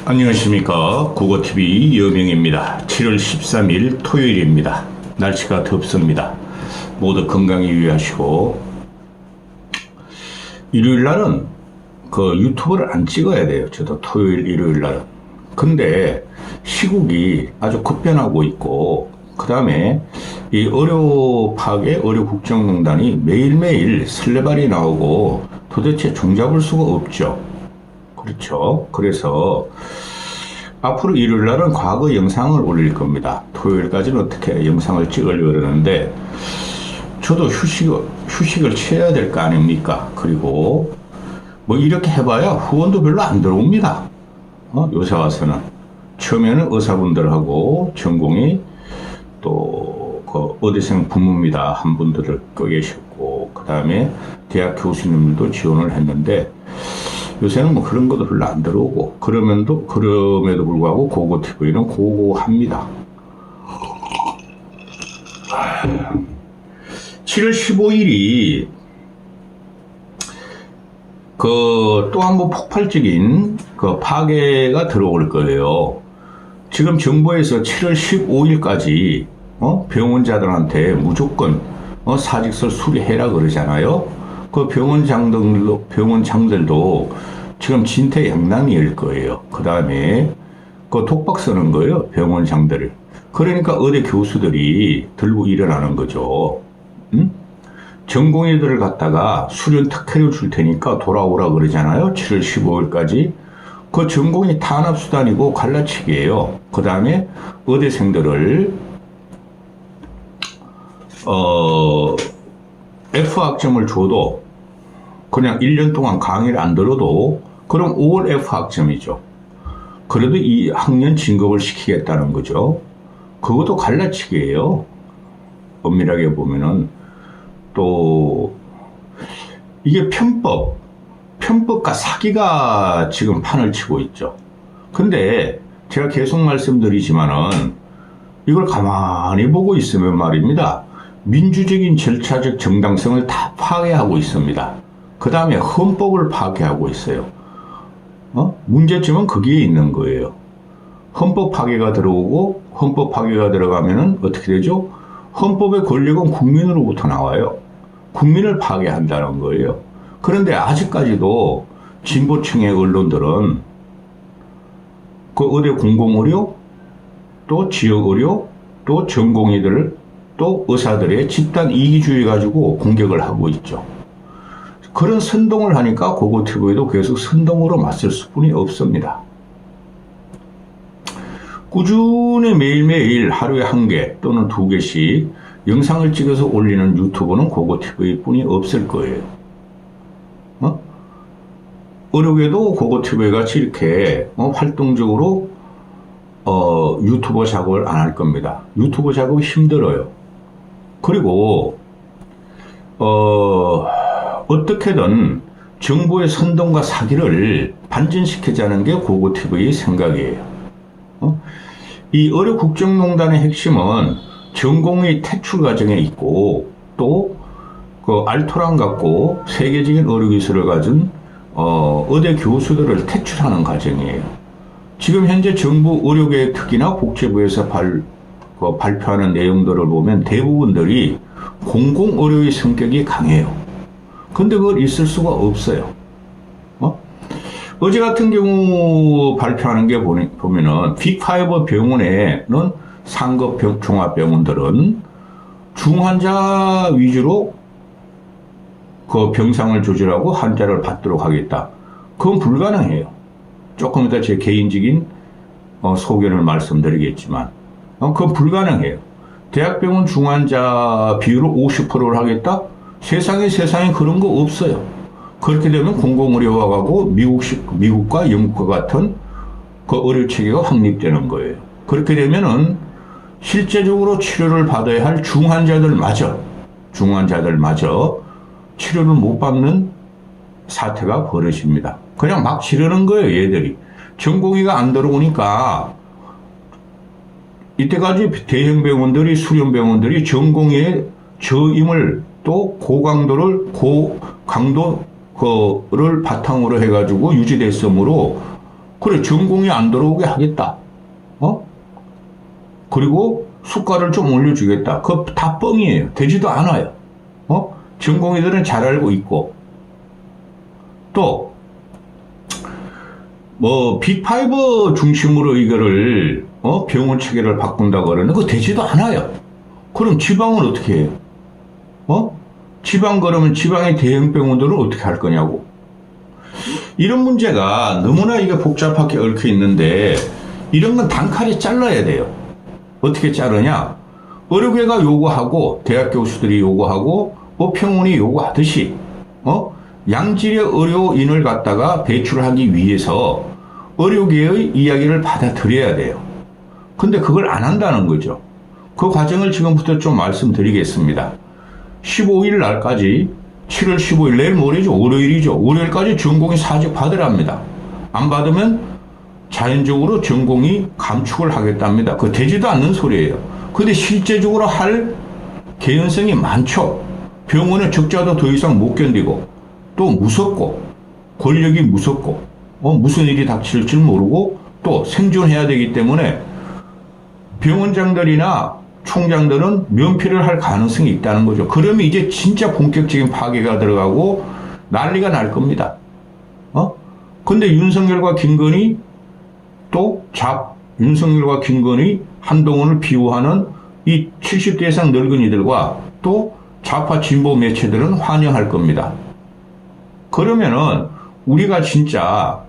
안녕하십니까. 국어TV 여명입니다. 7월 13일 토요일입니다. 날씨가 덥습니다. 모두 건강에 유의하시고, 일요일 날은 그 유튜브를 안 찍어야 돼요. 저도 토요일, 일요일 날은. 근데 시국이 아주 급변하고 있고, 그 다음에 이 의료 파괴, 의료 국정농단이 매일매일 설레발이 나오고 도대체 종잡을 수가 없죠. 그렇죠. 그래서 앞으로 일요일 날은 과거 영상을 올릴 겁니다. 토요일까지는 어떻게 영상을 찍으려고 그러는데, 저도 휴식을 취해야 될 거 아닙니까? 그리고 뭐 이렇게 해봐야 후원도 별로 안 들어옵니다. 요새 와서는. 처음에는 의사분들하고 전공이 또 그 어대생 부모입니다 한 분들을 껴 계셨고, 그 다음에 대학 교수님들도 지원을 했는데, 요새는 뭐 그런 것도 별로 안 들어오고, 그럼에도 불구하고 고고TV는 고고합니다. 7월 15일이 또 한 번 폭발적인 파괴가 들어올 거예요. 지금 정부에서 7월 15일까지 병원자들한테 무조건 사직서 수리해라 그러잖아요. 그 병원장들도 지금 진퇴양난일 거예요. 그 다음에 독박 쓰는 거예요, 병원장들을. 그러니까 의대 교수들이 들고 일어나는 거죠. 전공의들을 갖다가 수련 특혜를 줄 테니까 돌아오라 그러잖아요. 7월 15일까지. 그 전공의 탄압수단이고 갈라치기예요. 그 다음에 의대생들을 F학점을 줘도, 그냥 1년 동안 강의를 안 들어도 그럼 5월 F학점이죠. 그래도 이 학년 진급을 시키겠다는 거죠. 그것도 갈라치기예요. 엄밀하게 보면은. 또 이게 편법과 사기가 지금 판을 치고 있죠. 근데 제가 계속 말씀드리지만은 이걸 가만히 보고 있으면 말입니다, 민주적인 절차적 정당성을 다 파괴하고 있습니다. 그 다음에 헌법을 파괴하고 있어요. 문제점은 거기에 있는 거예요. 헌법 파괴가 들어오고, 헌법 파괴가 들어가면은 어떻게 되죠? 헌법의 권력은 국민으로부터 나와요. 국민을 파괴한다는 거예요. 그런데 아직까지도 진보층의 언론들은 그 의대 공공의료, 또 지역의료, 또 전공의들, 또 의사들의 집단 이기주의 가지고 공격을 하고 있죠. 그런 선동을 하니까 고고TV도 계속 선동으로 맞설 수뿐이 없습니다. 꾸준히 매일매일 하루에 1개 또는 2개씩 영상을 찍어서 올리는 유튜브는 고고TV 뿐이 없을 거예요. 의료계도 고고TV 같이 이렇게 활동적으로 유튜버 작업을 안 할 겁니다. 유튜버 작업이 힘들어요. 그리고 어떻게든 정부의 선동과 사기를 반전시키자는 게 고고TV의 생각이에요. 이 의료 국정농단의 핵심은 전공의 퇴출 과정에 있고, 또 그 알토란 갖고 세계적인 의료기술을 가진 의대 교수들을 퇴출하는 과정이에요. 지금 현재 정부 의료계획 특히나 복지부에서 발표하는 내용들을 보면 대부분들이 공공의료의 성격이 강해요. 근데 그걸 있을 수가 없어요. 어제 같은 경우 발표하는 게 보면은 빅5 병원에는 상급 종합병원들은 중환자 위주로 그 병상을 조절하고 환자를 받도록 하겠다. 그건 불가능해요. 조금 이따 제 개인적인 소견을 말씀드리겠지만, 그건 불가능해요. 대학병원 중환자 비율을 50%를 하겠다? 세상에 그런 거 없어요. 그렇게 되면 공공의료가 가고 미국과 영국과 같은 그 의료 체계가 확립되는 거예요. 그렇게 되면은 실제적으로 치료를 받아야 할 중환자들마저 치료를 못 받는 사태가 벌어집니다. 그냥 막 지르는 거예요, 얘들이. 전공의가 안 들어오니까 이때까지 대형 병원들이, 수련 병원들이 전공의의 저임을, 또 고강도를 바탕으로 해가지고 유지됐으므로 그래, 전공이 안 들어오게 하겠다. 그리고 수가를 좀 올려주겠다. 그거 다 뻥이에요. 되지도 않아요. 전공의들은 잘 알고 있고. 또, 빅5 중심으로 이거를, 병원 체계를 바꾼다고 그러는데, 그거 되지도 않아요. 그럼 지방은 어떻게 해요? 지방 그러면 지방의 대형 병원들은 어떻게 할 거냐고. 이런 문제가 너무나 이게 복잡하게 얽혀 있는데, 이런 건 단칼에 잘라야 돼요. 어떻게 자르냐? 의료계가 요구하고, 대학 교수들이 요구하고, 병원이 요구하듯이, 양질의 의료인을 갖다가 배출하기 위해서 의료계의 이야기를 받아들여야 돼요. 근데 그걸 안 한다는 거죠. 그 과정을 지금부터 좀 말씀드리겠습니다. 15일 날까지, 7월 15일, 내일 모레죠. 월요일이죠. 월요일까지 전공의 사직 받으랍니다. 안 받으면 자연적으로 전공이 감축을 하겠답니다. 그거 되지도 않는 소리예요. 근데 실제적으로 할 개연성이 많죠. 병원의 적자도 더 이상 못 견디고, 또 무섭고, 권력이 무섭고, 무슨 일이 닥칠지 모르고, 또 생존해야 되기 때문에 병원장들이나 총장들은 면피를 할 가능성이 있다는 거죠. 그러면 이제 진짜 본격적인 파괴가 들어가고 난리가 날 겁니다. 근데 윤석열과 김건희 윤석열과 김건희, 한동훈을 비호하는 이 70대 이상 늙은이들과 또 좌파 진보 매체들은 환영할 겁니다. 그러면은 우리가 진짜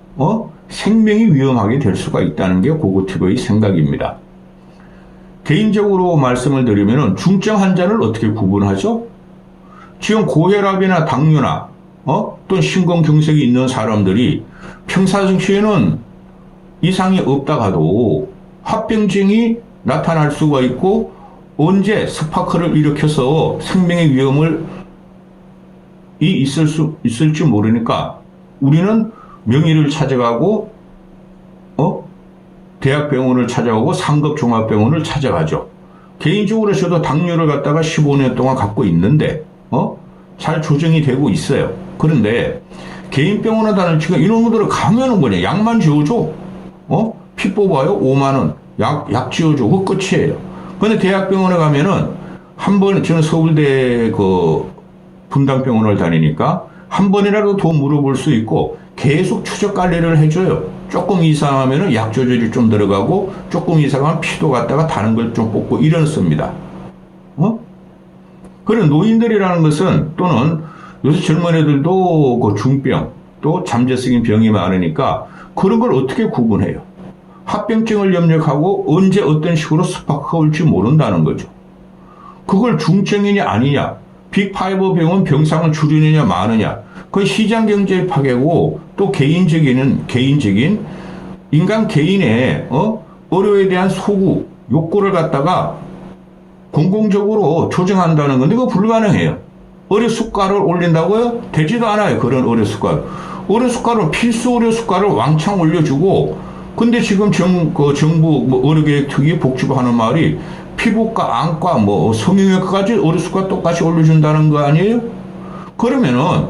생명이 위험하게 될 수가 있다는 게 고고티브의 생각입니다. 개인적으로 말씀을 드리면은 중증 환자를 어떻게 구분하죠? 지금 고혈압이나 당뇨나 또는 심근경색이 있는 사람들이 평상시에는 이상이 없다가도 합병증이 나타날 수가 있고 언제 스파크를 일으켜서 생명의 위험을 있을지 모르니까 우리는 명의를 찾아가고 대학병원을 찾아가고 상급 종합병원을 찾아가죠. 개인적으로 저도 당뇨를 갖다가 15년 동안 갖고 있는데 잘 조정이 되고 있어요. 그런데 개인 병원에 다니는 지금 이놈들은 가면은 뭐냐, 약만 지어줘. 피 뽑아요 5만원 약 지어줘. 그 끝이에요. 근데 대학병원에 가면은 한 번에, 저는 서울대 그 분당병원을 다니니까 한 번이라도 더 물어볼 수 있고 계속 추적 관리를 해줘요. 조금 이상하면은 약 조절이 좀 들어가고 조금 이상하면 피도 갖다가 다른 걸 좀 뽑고 이렇습니다. 그런 노인들이라는 것은, 또는 요새 젊은 애들도 그 중병 또 잠재성인 병이 많으니까 그런 걸 어떻게 구분해요? 합병증을 염려하고 언제 어떤 식으로 스파크가 올지 모른다는 거죠. 그걸 중증이냐 아니냐, 빅5 병원 병상을 줄이느냐 마느냐, 그 시장 경제 파괴고 또 개인적인 인간 개인의 의료에 대한 소구 욕구를 갖다가 공공적으로 조정한다는 건데 그거 불가능해요. 의료 수가를 올린다고요? 되지도 않아요. 그런 의료 수가. 의료 수가를, 필수 의료 수가를 왕창 올려주고, 근데 지금 정부 의료계획 특위 복지부 하는 말이 피부과, 안과, 성형외과까지 의료 수가 똑같이 올려준다는 거 아니에요? 그러면은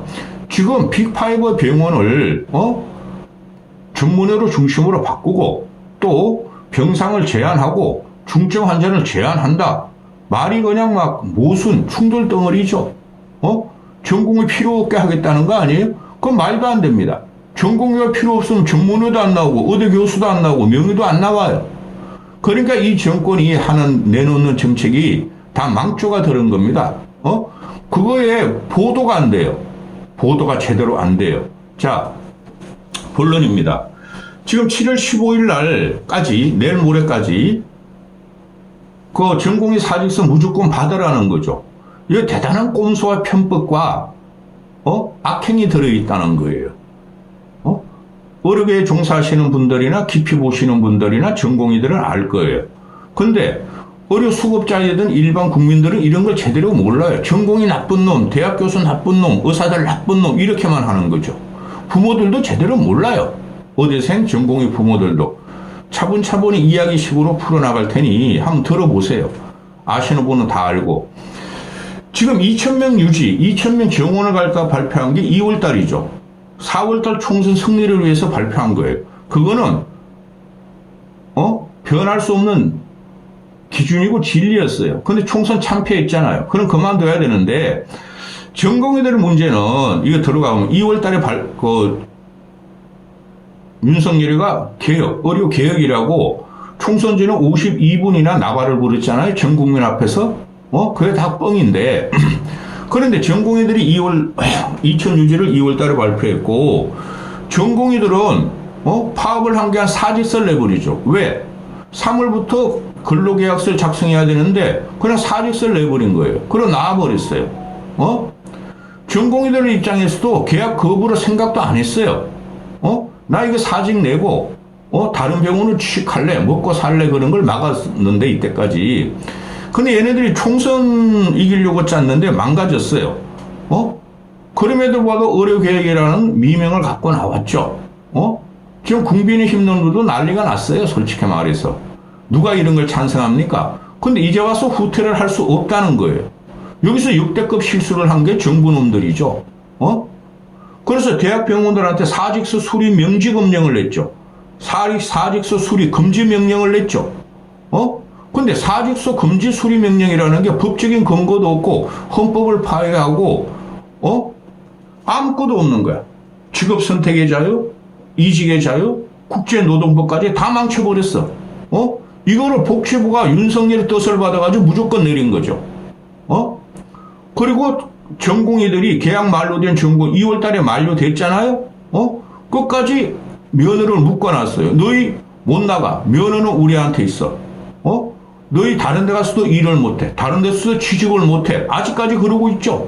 지금 빅5 병원을 전문의로 중심으로 바꾸고 또 병상을 제한하고 중증 환자를 제한한다. 말이 그냥 막 모순 충돌 덩어리죠. 전공이 필요 없게 하겠다는 거 아니에요? 그건 말도 안 됩니다. 전공의가 필요 없으면 전문의도 안 나오고 의대 교수도 안 나오고 명의도 안 나와요. 그러니까 이 정권이 내놓는 정책이 다 망조가 들은 겁니다. 그거에 보도가 안 돼요. 보도가 제대로 안 돼요. 자, 본론입니다. 지금 7월 15일 날까지, 내일 모레까지 그 전공의 사직서 무조건 받으라는 거죠. 이거 대단한 꼼수와 편법과 악행이 들어있다는 거예요. 의료계에 종사하시는 분들이나 깊이 보시는 분들이나 전공의들은 알 거예요. 근데 의료 수급자이든 일반 국민들은 이런 걸 제대로 몰라요. 전공이 나쁜 놈, 대학 교수 나쁜 놈, 의사들 나쁜 놈 이렇게만 하는 거죠. 부모들도 제대로 몰라요. 의대생 전공의 부모들도. 차분차분히 이야기식으로 풀어나갈 테니 한번 들어보세요. 아시는 분은 다 알고. 지금 2,000명 유지, 2,000명 정원을 갈까 발표한 게 2월달이죠. 4월달 총선 승리를 위해서 발표한 거예요. 그거는 변할 수 없는 기준이고 진리였어요. 근데 총선 참패했잖아요. 그럼 그만둬야 되는데 전공의들 문제는 이거 들어가면 2월 달에 윤석열이가 의료 개혁이라고 총선 전에 52분이나 나발을 부렸잖아요. 전 국민 앞에서. 그게 다 뻥인데. 그런데 전공의들이 2000유지를 2월 달에 발표했고, 전공의들은, 파업을 한 게 한 4직설 내버리죠. 왜? 3월부터 근로계약서를 작성해야 되는데, 그냥 4직설 내버린 거예요. 그럼 나와버렸어요. 전공의들 입장에서도 계약 거부를 생각도 안 했어요. 나 이거 4직 내고, 다른 병원을 취직할래, 먹고 살래, 그런 걸 막았는데, 이때까지. 근데 얘네들이 총선 이기려고 짰는데 망가졌어요. 그럼에도 불구하고 의료계획이라는 미명을 갖고 나왔죠. 지금 국민의힘론도 난리가 났어요. 솔직히 말해서. 누가 이런 걸 찬성합니까? 근데 이제 와서 후퇴를 할 수 없다는 거예요. 여기서 역대급 실수를 한 게 정부놈들이죠. 그래서 대학병원들한테 사직서 수리 명지 검령을 냈죠. 사직서 수리 금지 명령을 냈죠. 근데 사직서 금지 수리 명령이라는 게 법적인 근거도 없고 헌법을 파괴하고 아무것도 없는 거야. 직업 선택의 자유, 이직의 자유, 국제노동법까지 다 망쳐버렸어. 이거를 복지부가 윤석열의 뜻을 받아가지고 무조건 내린 거죠. 그리고 전공의들이 계약 만료된 전공 2월 달에 만료됐잖아요. 끝까지 면허를 묶어놨어요. 너희 못 나가. 면허는 우리한테 있어. 너희 다른 데 가서도 일을 못해. 다른 데서도 취직을 못해. 아직까지 그러고 있죠.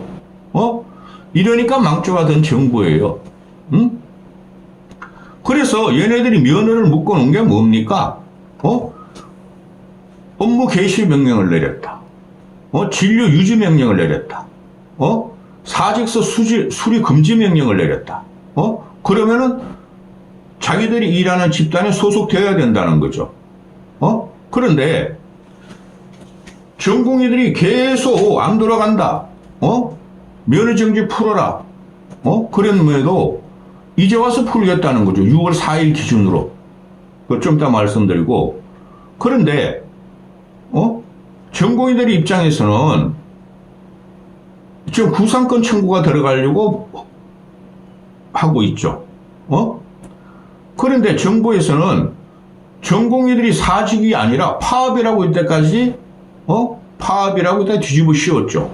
이러니까 망조가 된 정부예요. 응? 그래서 얘네들이 면허를 묶어놓은 게 뭡니까? 업무 개시 명령을 내렸다. 진료 유지 명령을 내렸다. 사직서 수리 금지 명령을 내렸다. 그러면은 자기들이 일하는 집단에 소속되어야 된다는 거죠. 그런데 전공의들이 계속 안 돌아간다. 면허정지 풀어라. 그랬음에도 이제 와서 풀겠다는 거죠. 6월 4일 기준으로. 좀 이따 말씀드리고. 그런데 전공의들 입장에서는 지금 구상권 청구가 들어가려고 하고 있죠. 그런데 정부에서는 전공의들이 사직이 아니라 파업이라고 이때까지 파업이라고 다 뒤집어 씌웠죠.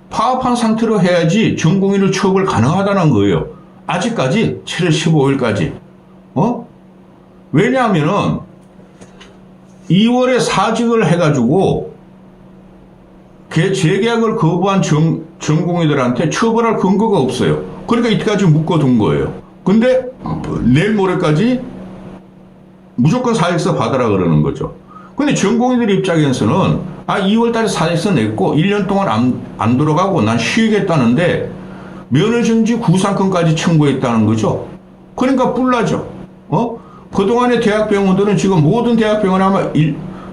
파업한 상태로 해야지 전공의를 처벌 가능하다는 거예요. 아직까지 7월 15일까지. 왜냐하면은 2월에 사직을 해가지고 재계약을 거부한 전공의들한테 처벌할 근거가 없어요. 그러니까 이때까지 묶어둔 거예요. 근데 내일 모레까지 무조건 사직서 받아라 그러는 거죠. 근데 전공의들 입장에서는 2월 달에 사직서 냈고 1년 동안 안 들어가고 난 쉬겠다는데 면허정지 구상권까지 청구했다는 거죠. 그러니까 뿔나죠. 그동안의 대학병원들은 지금 모든 대학병원에 아마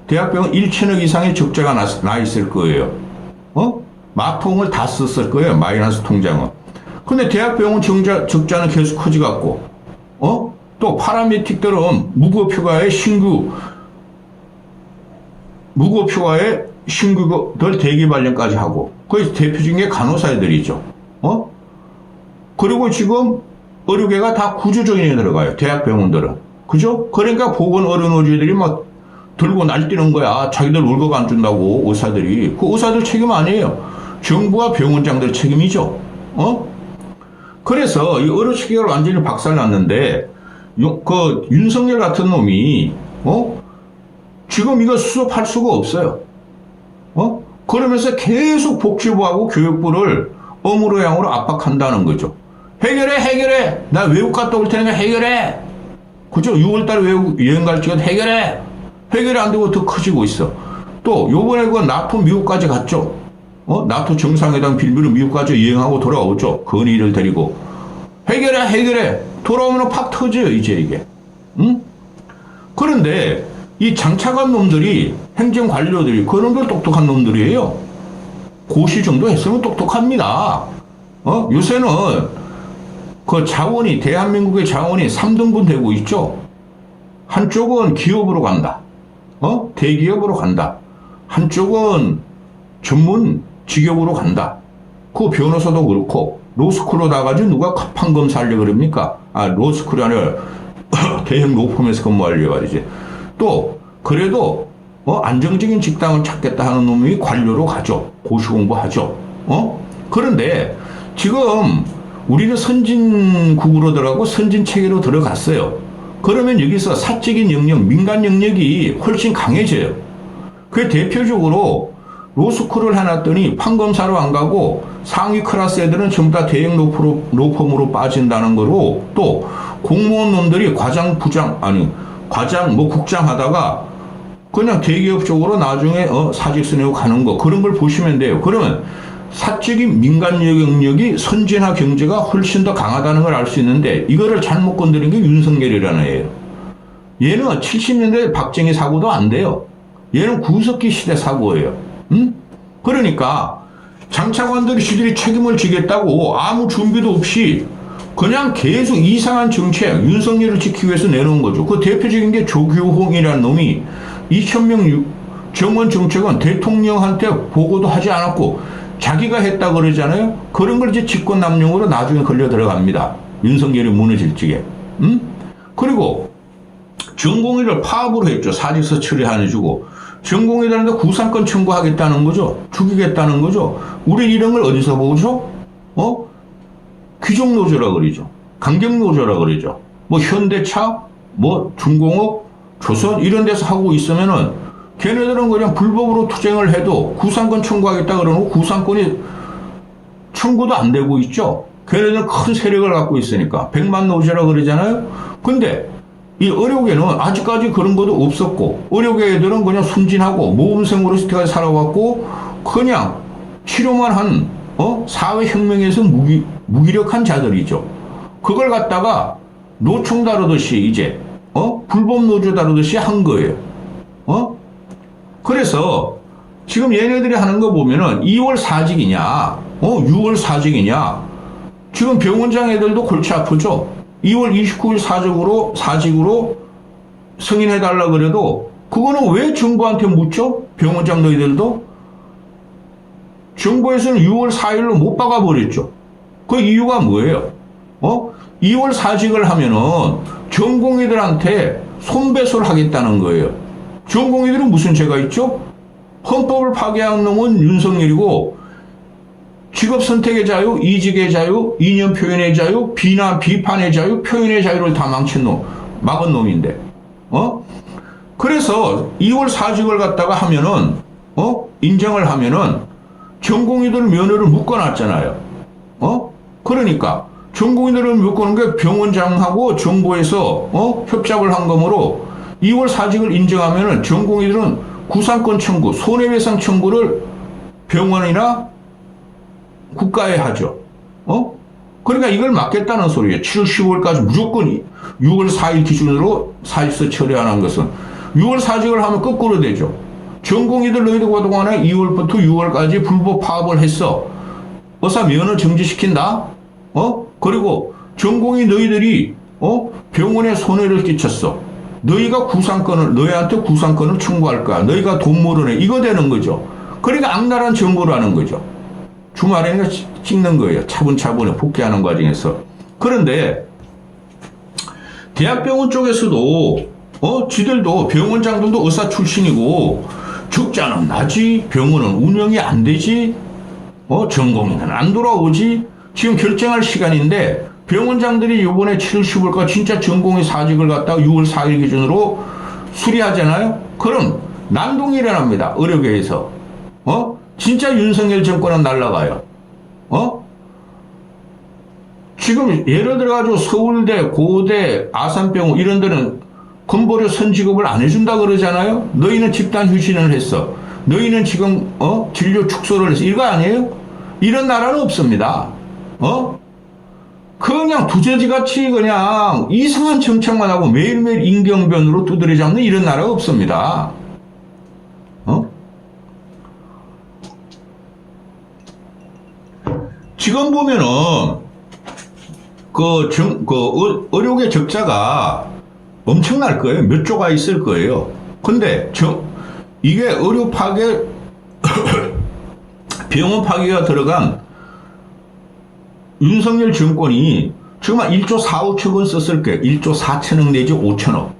대학병원 1천억 이상의 적자가 나 있을 거예요. 마통을 다 썼을 거예요. 마이너스 통장은. 근데 대학병원 적자는 계속 커져갖고, 또 파라메틱들은 무급휴가에 신규들 대기 발령까지 하고, 거기서 대표적인 게 간호사들이죠. 그리고 지금 의료계가 다 구조조정에 들어가요. 대학병원들은. 그죠? 그러니까 보건의료노조들이 막 들고 날뛰는 거야. 자기들 월급 안 준다고, 의사들이. 그 의사들 책임 아니에요. 정부와 병원장들 책임이죠. 그래서 이 의료체계가 완전히 박살났는데, 윤석열 같은 놈이, 지금 이거 수습할 수가 없어요. 그러면서 계속 복지부하고 교육부를 어무로 양으로 압박한다는 거죠. 해결해! 나 외국 갔다 올 테니까 해결해! 그죠? 6월달에 외국 여행 갈지가 해결해! 해결이 안 되고 더 커지고 있어. 또, 요번에 그 나토 미국까지 갔죠? 나토 정상회담 빌미로 미국까지 여행하고 돌아오죠? 건의를 데리고. 해결해! 돌아오면 팍 터져요, 이제 이게. 응? 그런데, 이 장차관 놈들이, 행정관료들이, 그 놈들 똑똑한 놈들이에요. 고시 정도 했으면 똑똑합니다. 요새는, 대한민국의 자원이 3등분 되고 있죠? 한쪽은 기업으로 간다. 대기업으로 간다. 한쪽은 전문 직업으로 간다. 그 변호사도 그렇고, 로스쿨로 나가지 누가 판검사 하려고 그럽니까? 로스쿨이 아니라 대형 로펌에서 근무하려고 말이지. 또, 그래도, 안정적인 직장을 찾겠다 하는 놈이 관료로 가죠. 고시공부하죠. 그런데, 지금, 우리는 선진국으로 들어가고 선진체계로 들어갔어요. 그러면 여기서 사적인 영역, 민간 영역이 훨씬 강해져요. 그 대표적으로 로스쿨을 해놨더니 판검사로 안 가고 상위 클래스 애들은 전부 다 대형 로펌으로 빠진다는 거로, 또 공무원 놈들이 과장, 부장, 과장, 국장 하다가 그냥 대기업 쪽으로 나중에 사직서 내고 가는 거, 그런 걸 보시면 돼요. 그러면 사적인 민간 영역이 선진화 경제가 훨씬 더 강하다는 걸 알 수 있는데, 이거를 잘못 건드린 게 윤석열이라는 애예요. 얘는 70년대 박정희 사고도 안 돼요. 얘는 구석기 시대 사고예요. 그러니까 장차관들이 지들이 책임을 지겠다고 아무 준비도 없이 그냥 계속 이상한 정책, 윤석열을 지키기 위해서 내놓은 거죠. 그 대표적인 게 조규홍이라는 놈이 2,000명 정원 정책은 대통령한테 보고도 하지 않았고 자기가 했다 그러잖아요. 그런 걸 이제 직권남용으로 나중에 걸려 들어갑니다. 윤석열이 무너질 적에. 그리고 전공의를 파업으로 했죠. 사직서 처리 안 해주고. 전공의들한테 구상권 청구하겠다는 거죠. 죽이겠다는 거죠. 우리 이런 걸 어디서 보죠? 귀족노조라 그러죠. 강경노조라 그러죠. 현대차, 중공업, 조선 이런 데서 하고 있으면은 걔네들은 그냥 불법으로 투쟁을 해도 구상권 청구하겠다 그러고 구상권이 청구도 안 되고 있죠. 걔네들은 큰 세력을 갖고 있으니까. 백만 노조라 그러잖아요. 근데 이 의료계는 아직까지 그런 것도 없었고, 의료계 애들은 그냥 순진하고 모범생으로 여태까지 살아왔고, 그냥 치료만 한, 사회혁명에서 무기력한 자들이죠. 그걸 갖다가 노총 다루듯이 이제, 불법 노조 다루듯이 한 거예요. 그래서 지금 얘네들이 하는 거 보면은 2월 사직이냐, 6월 사직이냐, 지금 병원장 애들도 골치 아프죠. 2월 29일 사직으로 승인해달라 그래도 그거는 왜 정부한테 묻죠? 병원장 너희들도? 정부에서는 6월 4일로 못 박아버렸죠. 그 이유가 뭐예요? 2월 사직을 하면은 전공의들한테 손배소를 하겠다는 거예요. 전공의들은 무슨 죄가 있죠? 헌법을 파괴한 놈은 윤석열이고, 직업 선택의 자유, 이직의 자유, 이념 표현의 자유, 비판의 자유, 표현의 자유를 다 망친 놈, 막은 놈인데, 그래서 2월 사직을 갖다가 하면은, 인정을 하면은, 전공의들 면허를 묶어놨잖아요. 그러니까, 전공의들을 묶어놓은 게 병원장하고 정부에서, 협작을 한 거므로, 2월 사직을 인정하면은 전공의들은 구상권 청구, 손해배상 청구를 병원이나 국가에 하죠. 그러니까 이걸 막겠다는 소리예요. 7월 15일까지 무조건 6월 4일 기준으로 사직서 처리하는 것은 6월 사직을 하면 거꾸로 되죠. 전공의들 너희들 그동안에 2월부터 6월까지 불법 파업을 했어. 어서 면허 정지시킨다. 그리고 전공의 너희들이 병원에 손해를 끼쳤어. 너희한테 구상권을 청구할 거야. 너희가 돈 모르네. 이거 되는 거죠. 그러니까 악랄한 정보라는 거죠. 주말에는 찍는 거예요. 차분차분히 복귀하는 과정에서. 그런데 대학병원 쪽에서도 지들도 병원장들도 의사 출신이고 적자는 나지, 병원은 운영이 안 되지, 전공의는 안 돌아오지. 지금 결정할 시간인데 병원장들이 이번에 7월 15일까 진짜 전공의 사직을 갖다가 6월 4일 기준으로 수리하잖아요. 그럼 난동이 일어납니다. 의료계에서. 진짜 윤석열 정권은 날아가요. 지금 예를 들어가지고 서울대, 고대, 아산병원 이런 데는 건보료 선지급을 안 해준다 그러잖아요. 너희는 집단 휴진을 했어. 너희는 지금 진료 축소를 했어. 이거 아니에요? 이런 나라는 없습니다. 그냥 두저지같이 그냥 이상한 정책만 하고 매일매일 임경변으로 두드려 잡는 이런 나라가 없습니다. 지금 보면은 의료계 적자가 엄청날 거예요. 몇 조가 있을 거예요. 근데 이게 의료 파괴, 병원 파괴가 들어간 윤석열 정권이 지금 한 1조 4, 5천 원 썼을 거예요. 1조 4천억 내지 5천억.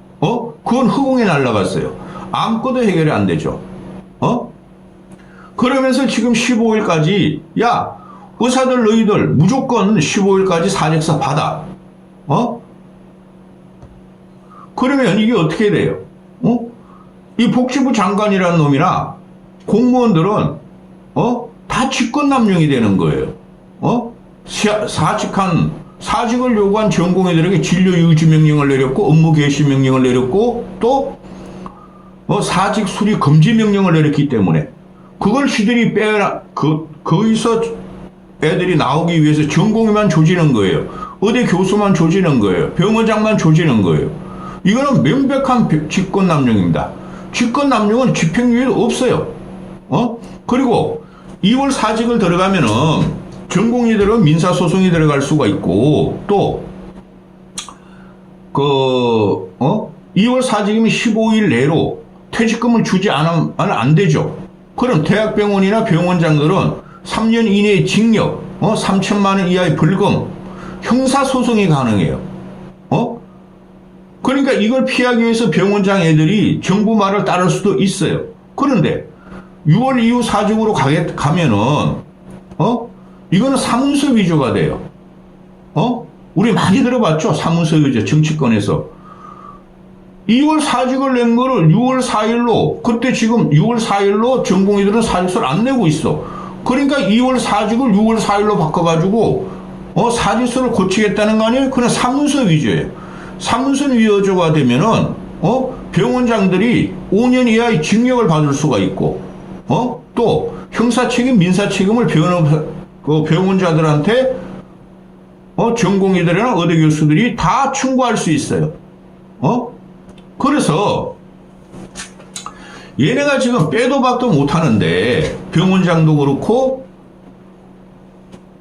그건 허공에 날아갔어요. 아무것도 해결이 안 되죠. 그러면서 지금 15일까지, 야, 의사들 너희들 무조건 15일까지 사직서 받아. 그러면 이게 어떻게 돼요? 이 복지부 장관이라는 놈이나 공무원들은, 다 직권남용이 되는 거예요. 사직을 요구한 전공의들에게 진료 유지 명령을 내렸고, 업무 개시 명령을 내렸고, 또, 사직 수리 금지 명령을 내렸기 때문에, 그걸 시들이 거기서 애들이 나오기 위해서 전공의만 조지는 거예요. 의대 교수만 조지는 거예요. 병원장만 조지는 거예요. 이거는 명백한 직권남용입니다. 직권남용은 집행유예도 없어요. 그리고 2월 사직을 들어가면은 전공의들은 민사소송이 들어갈 수가 있고, 또, 2월 사직이면 15일 내로 퇴직금을 주지 않으면 안 되죠. 그럼 대학병원이나 병원장들은 3년 이내의 징역, 3천만 원 이하의 벌금, 형사소송이 가능해요. 그러니까 이걸 피하기 위해서 병원장 애들이 정부 말을 따를 수도 있어요. 그런데 6월 이후 사직으로 가면은, 이거는 사문서 위조가 돼요. 우리 많이 들어봤죠? 사문서 위조, 정치권에서. 2월 사직을 낸 거를 6월 4일로, 그때 지금 6월 4일로 전공의들은 사직서를 안 내고 있어. 그러니까 2월 사직을 6월 4일로 바꿔가지고, 사직서를 고치겠다는 거 아니에요? 그냥 사문서 위조예요. 사문서 위조가 되면은, 병원장들이 5년 이하의 징역을 받을 수가 있고, 또, 형사 책임, 민사 책임을 병원자들한테, 전공의들이나 의대 교수들이 다 청구할 수 있어요. 그래서 얘네가 지금 빼도 박도 못하는데 병원장도 그렇고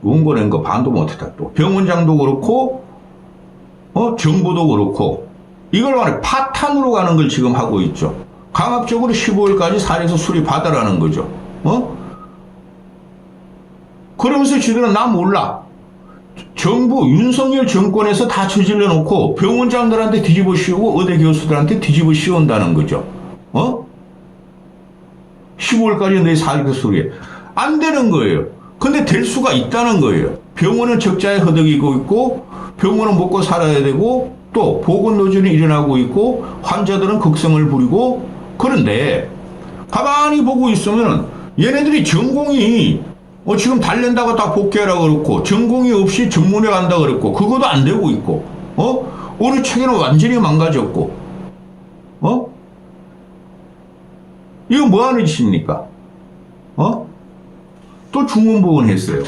원고 낸 거 반도 못했다. 또 병원장도 그렇고 정부도 그렇고 이걸 말해 파탄으로 가는 걸 지금 하고 있죠. 강압적으로 15일까지 사직서 수리받아라는 거죠. 그러면서 지들은 나 몰라. 정부 윤석열 정권에서 다 저질러 놓고 병원장들한테 뒤집어 씌우고 의대 교수들한테 뒤집어 씌운다는 거죠. 15일까지 내 사직서 수리 안 되는 거예요. 근데 될 수가 있다는 거예요. 병원은 적자에 허덕이고 있고 병원은 먹고 살아야 되고 또 보건노진이 일어나고 있고 환자들은 극성을 부리고 그런데 가만히 보고 있으면 얘네들이 전공이 지금 달랜다고 다 복귀하라 그렇고 전공이 없이 전문에 간다 그랬고 그것도 안 되고 있고 의료 체계는 완전히 망가졌고 이거 뭐 하는 짓입니까? 또 중문보건 했어요.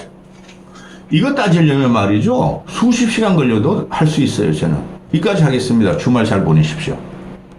이거 따지려면 말이죠 수십 시간 걸려도 할 수 있어요. 저는 여기까지 하겠습니다. 주말 잘 보내십시오.